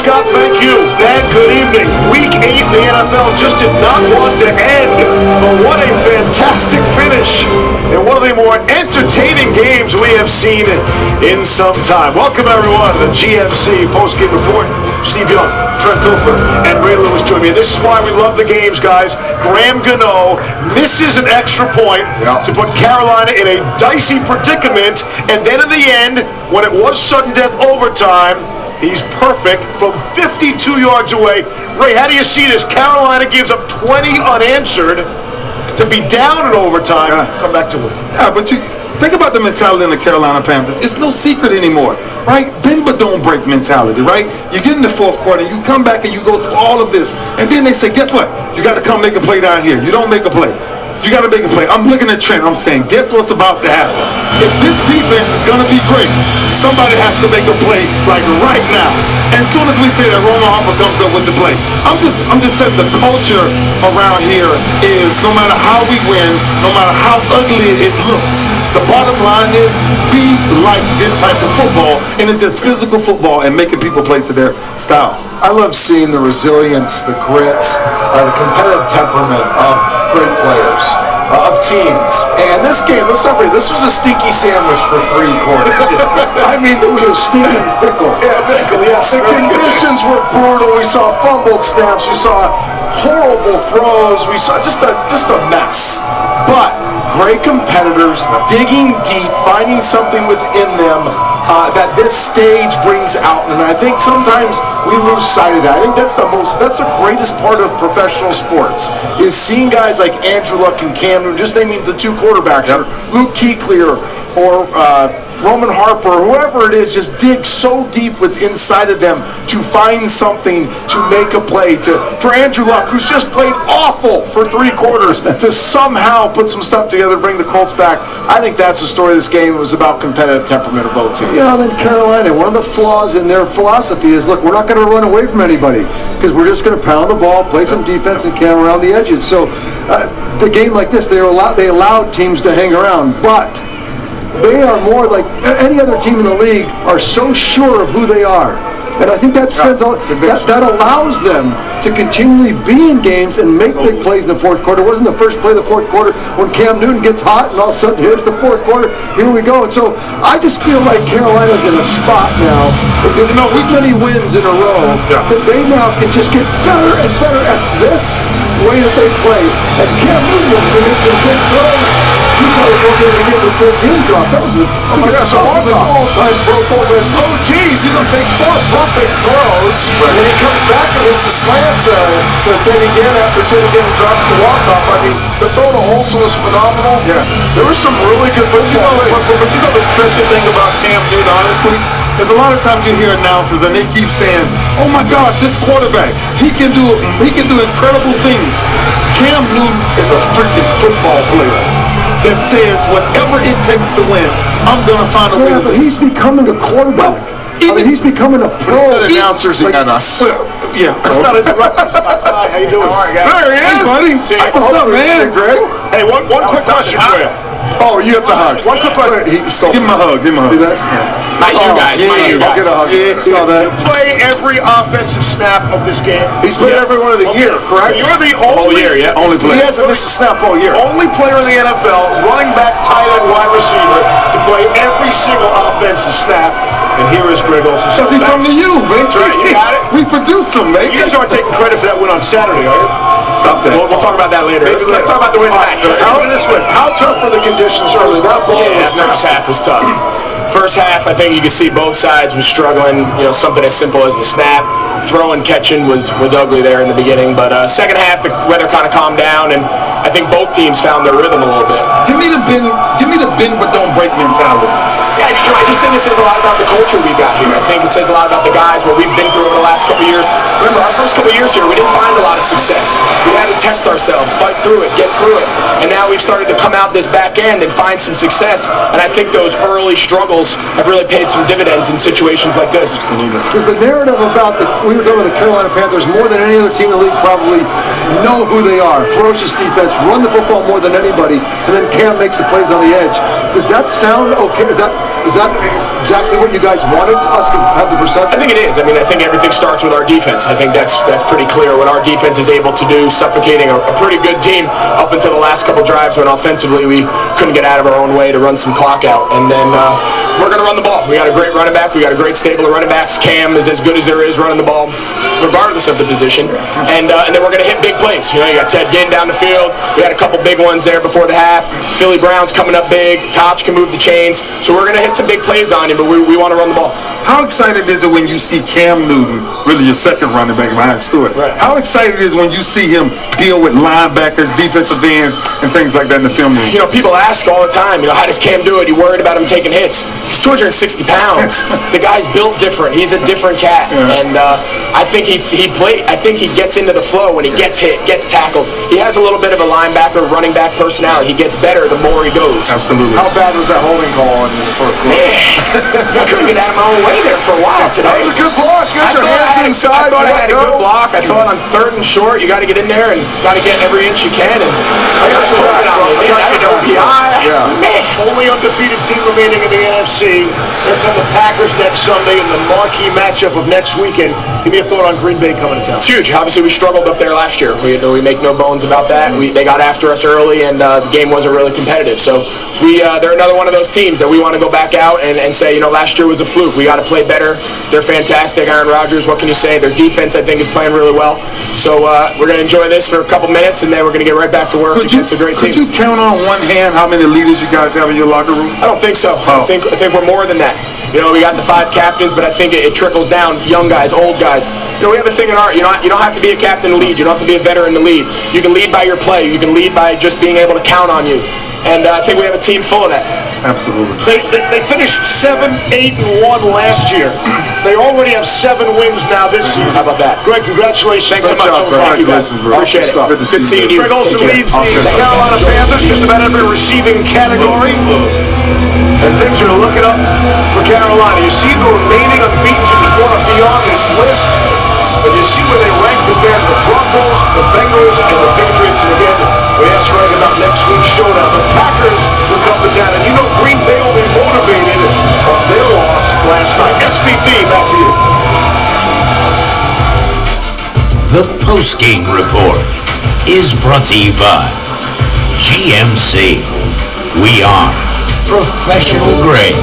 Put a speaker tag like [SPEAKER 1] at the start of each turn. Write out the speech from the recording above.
[SPEAKER 1] Scott, thank you. And good evening. Week 8 in the NFL just did not want to end, but what a fantastic finish and one of the more entertaining games we have seen in some time. Welcome, everyone, to the GMC Postgame Report. Steve Young, Trent, Dilfer, and Ray Lewis join me. And this is why we love the games, guys. Graham Gano misses an extra point to put Carolina in a dicey predicament, and then in the end, when it was sudden death overtime, he's perfect from 52 yards away. Ray, how do you see this? Carolina gives up 20 unanswered to be down in overtime. Come back to it.
[SPEAKER 2] Yeah, but you think about the mentality in the Carolina Panthers. It's no secret anymore, right? Bend but don't break mentality, right? You get in the fourth quarter, you come back and you go through all of this, and then they say, guess what? You got to come make a play down here. You don't make a play. You got to make a play. I'm looking at Trent. I'm saying, guess what's about to happen? If this defense is going to be great, somebody has to make a play like right now. As soon as we say that, Roman Harper comes up with the play. I'm just saying the culture around here is no matter how we win, no matter how ugly it looks, the bottom line is be like this type of football, and it's just physical football and making people play to their style.
[SPEAKER 3] I love seeing the resilience, the grit, the competitive temperament of great players, of teams. And this game, let's not forget, this was a stinky sandwich for 3 quarters. I mean, there was a stinking pickle. Yeah, pickle, yes. The conditions were brutal. We saw fumbled snaps. We saw horrible throws. We saw just a mess. But great competitors, digging deep, finding something within them that this stage brings out, and I think sometimes we lose sight of that. I think that's the greatest part of professional sports, is seeing guys like Andrew Luck and Cam Newton, just naming the 2 quarterbacks, or Luke Kuechly or Roman Harper, whoever it is, just dig so deep inside of them to find something to make a play. For Andrew Luck, who's just played awful for 3 quarters, to somehow put some stuff together to bring the Colts back. I think that's the story of this game. It was about competitive temperament of both teams.
[SPEAKER 4] Yeah, then Carolina, one of the flaws in their philosophy is, look, we're not going to run away from anybody because we're just going to pound the ball, play some defense, and camp around the edges. So the game like this, they allowed teams to hang around, but they are more like any other team in the league, are so sure of who they are. And I think that allows them to continually be in games and make big plays in the fourth quarter. It wasn't the first play of the fourth quarter when Cam Newton gets hot and all of a sudden here's the fourth quarter, here we go. And so I just feel like Carolina's in a spot now, because this many wins in a row, that they now can just get better and better at this way that they play. And Cam Newton will make some big throws. You saw the ball game again with 14 drop. That was all-time Pro Bowl.
[SPEAKER 1] Oh, geez, he makes 4 perfect throws, and he comes back against the slant to Teddy Ginn after Teddy Ginn drops the walk-off. I mean, the throw to Olsen was phenomenal. Yeah. There was some really good plays.
[SPEAKER 2] But you know the special thing about Cam Newton, honestly, is a lot of times you hear announcers and they keep saying, oh my gosh, this quarterback, he can do incredible things. Cam Newton is a freaking football player that says whatever it takes to win, I'm going to find a way.
[SPEAKER 4] Yeah, but he's becoming a quarterback. He's becoming a pro.
[SPEAKER 3] Instead of announcers, he got us.
[SPEAKER 2] Yeah.
[SPEAKER 1] Let's not interrupt. How you doing?
[SPEAKER 3] All right, guys.
[SPEAKER 2] There he is.
[SPEAKER 1] Hey,
[SPEAKER 2] buddy. What's up, man?
[SPEAKER 3] Greg?
[SPEAKER 1] Hey, one quick question for you.
[SPEAKER 3] Oh, you have the hug.
[SPEAKER 1] One quick question.
[SPEAKER 2] Give him a hug. Give him a hug.
[SPEAKER 5] Not you guys.
[SPEAKER 1] I'll get a hug.
[SPEAKER 4] Saw that.
[SPEAKER 1] You play every offensive snap of this game.
[SPEAKER 3] He's played every one of the year, correct?
[SPEAKER 1] So you're the only
[SPEAKER 2] Only
[SPEAKER 3] He
[SPEAKER 2] player.
[SPEAKER 3] hasn't missed a snap all year.
[SPEAKER 1] only player in the NFL, running back, tight end, wide receiver, to play every single offensive snap. And here is Greg Olsen.
[SPEAKER 2] Because he's from the U, baby.
[SPEAKER 1] That's right, you got it.
[SPEAKER 2] We produce him, baby.
[SPEAKER 1] You guys aren't taking credit for that win on Saturday, are you?
[SPEAKER 2] Stop that.
[SPEAKER 5] We'll talk about that later. Let's talk about the win tonight.
[SPEAKER 1] How tough were the conditions early? That ball was
[SPEAKER 5] First half was tough. First half, I think you could see both sides was struggling. Something as simple as the snap, throw and catching was ugly there in the beginning. But second half, the weather kind of calmed down, and I think both teams found their rhythm a little bit.
[SPEAKER 2] Give me the bend but don't break mentality.
[SPEAKER 5] Yeah, I just think it says a lot about the culture we got here. I think it says a lot about the guys, what we've been through over the last couple of years. Remember, our first couple of years here, we didn't find a lot of success. We had to test ourselves, fight through it, get through it. And now we've started to come out this back end and find some success. And I think those early struggles have really paid some dividends in situations like this.
[SPEAKER 4] Because the narrative about we were talking about the Carolina Panthers more than any other team in the league probably know who they are. Ferocious defense, run the football more than anybody, and then Cam makes the plays on the edge. Does that sound okay? Is that exactly what you guys wanted us to have the perception?
[SPEAKER 5] I think it is. I mean, I think everything starts with our defense. I think that's pretty clear what our defense is able to do, suffocating a pretty good team up until the last couple drives when offensively we couldn't get out of our own way to run some clock out. And then we're going to run the ball. We got a great running back. We got a great stable of running backs. Cam is as good as there is running the ball, regardless of the position. And then we're going to hit big plays. You know, you got Ted getting down the field. We had a couple big ones there before the half. Philly Brown's coming up big. Koch can move the chains. So we're going to hit some big plays on him, but we want to run the ball.
[SPEAKER 2] How excited is it when you see Cam Newton, really your second running back behind Stewart?
[SPEAKER 5] Right.
[SPEAKER 2] How excited is when you see him deal with linebackers, defensive ends, and things like that in the film room?
[SPEAKER 5] You know, people ask all the time, you know, how does Cam do it? You worried about him taking hits? He's 260 pounds. The guy's built different. He's a different cat. Yeah. And I think he gets into the flow when he gets hit, gets tackled. He has a little bit of a linebacker, running back personality. He gets better the more he goes.
[SPEAKER 2] Absolutely.
[SPEAKER 3] How bad was that holding call on you in the first quarter?
[SPEAKER 5] I couldn't get out of my own way there for a while today.
[SPEAKER 3] That was a good block. You got your hands inside.
[SPEAKER 5] I thought I had a good block. I thought on 3rd and short, you got to get in there and got to get every inch you can. And I got your back.
[SPEAKER 1] Man, only undefeated team remaining in the NFC. Here come the Packers next Sunday in the marquee matchup of next weekend. Give me a thought on Green Bay coming to town.
[SPEAKER 5] It's huge. Obviously, we struggled up there last year. We make no bones about that. They got after us early, and the game wasn't really competitive. So they're another one of those teams that we want to go back out and say, you know, last year was a fluke. We got to play better. They're fantastic. Aaron Rodgers, what can you say? Their defense, I think, is playing really well. So we're going to enjoy this for a couple minutes, and then we're going to get right back to work against a great team.
[SPEAKER 2] Could you count on one hand how many leaders you guys have in your locker room?
[SPEAKER 5] I don't think so. I think we're more than that. You know, we got the 5 captains, but I think it trickles down. Young guys, old guys. You know, we have a thing in you don't have to be a captain to lead. You don't have to be a veteran to lead. You can lead by your play. You can lead by just being able to count on you. And I think we have a team full of that.
[SPEAKER 2] Absolutely.
[SPEAKER 1] They finished 7-8-1 last year. They already have 7 wins now this season.
[SPEAKER 5] How about that?
[SPEAKER 1] Greg, congratulations.
[SPEAKER 5] Thanks so much.
[SPEAKER 2] Congratulations, bro.
[SPEAKER 5] Appreciate it.
[SPEAKER 2] Good to see
[SPEAKER 5] seeing you.
[SPEAKER 1] Greg also leads the Carolina Panthers just about every receiving category. And things are looking up for Carolina. You see the remaining unbeaten teams going up beyond this list. But you see where they rank compared to the Broncos, the Bengals, and the Patriots. And again, we asked Greg about next week's showdown. The Packers will come to town. And you know Green Bay will be motivated of their loss last night. SVP, back to you.
[SPEAKER 6] The Postgame Report is brought to you by GMC. We are professional grade.